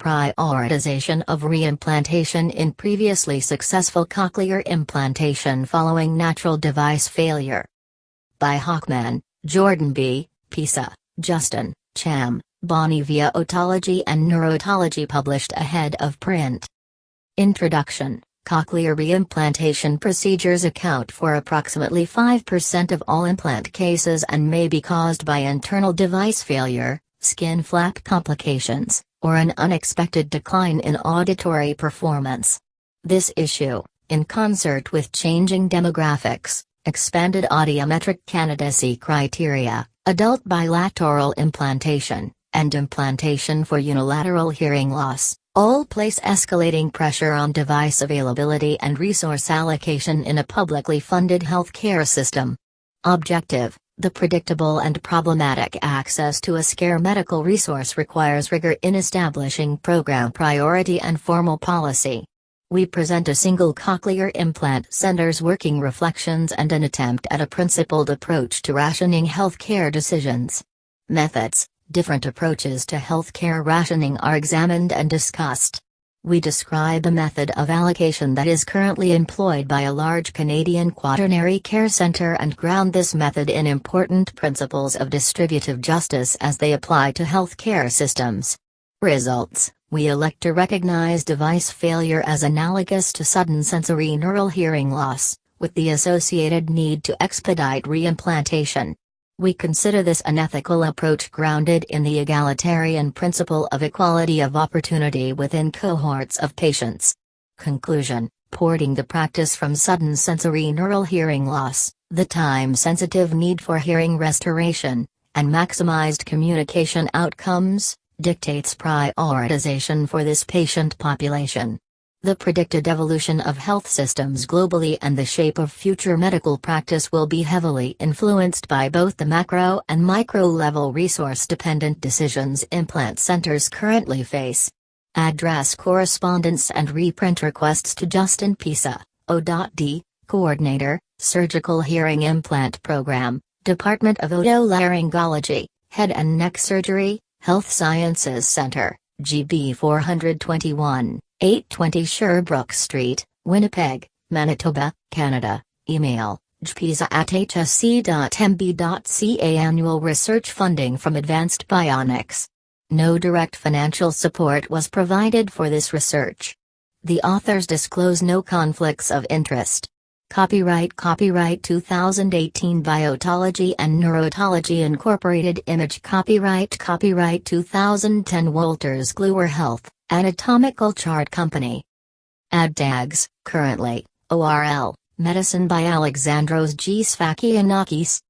Prioritization of reimplantation in previously successful cochlear implantation following natural device failure. By Hochman, Jordan B., Pisa, Justyn, Cham, Bonnie via Otology and Neurotology, published ahead of print. Introduction. Cochlear reimplantation procedures account for approximately 5% of all implant cases and may be caused by internal device failure, skin flap complications, or an unexpected decline in auditory performance. This issue, in concert with changing demographics, expanded audiometric candidacy criteria, adult bilateral implantation, and implantation for unilateral hearing loss, all place escalating pressure on device availability and resource allocation in a publicly funded healthcare system. Objective: the predictable and problematic access to a scarce medical resource requires rigor in establishing program priority and formal policy. We present a single cochlear implant center's working reflections and an attempt at a principled approach to rationing healthcare decisions. Methods: different approaches to healthcare rationing are examined and discussed. We describe a method of allocation that is currently employed by a large Canadian quaternary care center and ground this method in important principles of distributive justice as they apply to healthcare systems. Results: we elect to recognize device failure as analogous to sudden sensory neural hearing loss, with the associated need to expedite reimplantation. We consider this an ethical approach grounded in the egalitarian principle of equality of opportunity within cohorts of patients. Conclusion: porting the practice from sudden sensory neural hearing loss, the time-sensitive need for hearing restoration, and maximized communication outcomes, dictates prioritization for this patient population. The predicted evolution of health systems globally and the shape of future medical practice will be heavily influenced by both the macro and micro-level resource-dependent decisions implant centers currently face. Address correspondence and reprint requests to Justyn Pisa, O.D., Coordinator, Surgical Hearing Implant Program, Department of Otolaryngology, Head and Neck Surgery, Health Sciences Center, GB 421. 820 Sherbrooke Street, Winnipeg, Manitoba, Canada. Email: jpisa@hsc.mb.ca. Annual research funding from Advanced Bionics. No direct financial support was provided for this research. The authors disclose no conflicts of interest. Copyright 2018 by Otology and Neurotology Incorporated. Image copyright 2010 Wolters Kluwer Health, Anatomical Chart Company. Add tags: currently, ORL, Medicine by Alexandros G. Sfakianakis,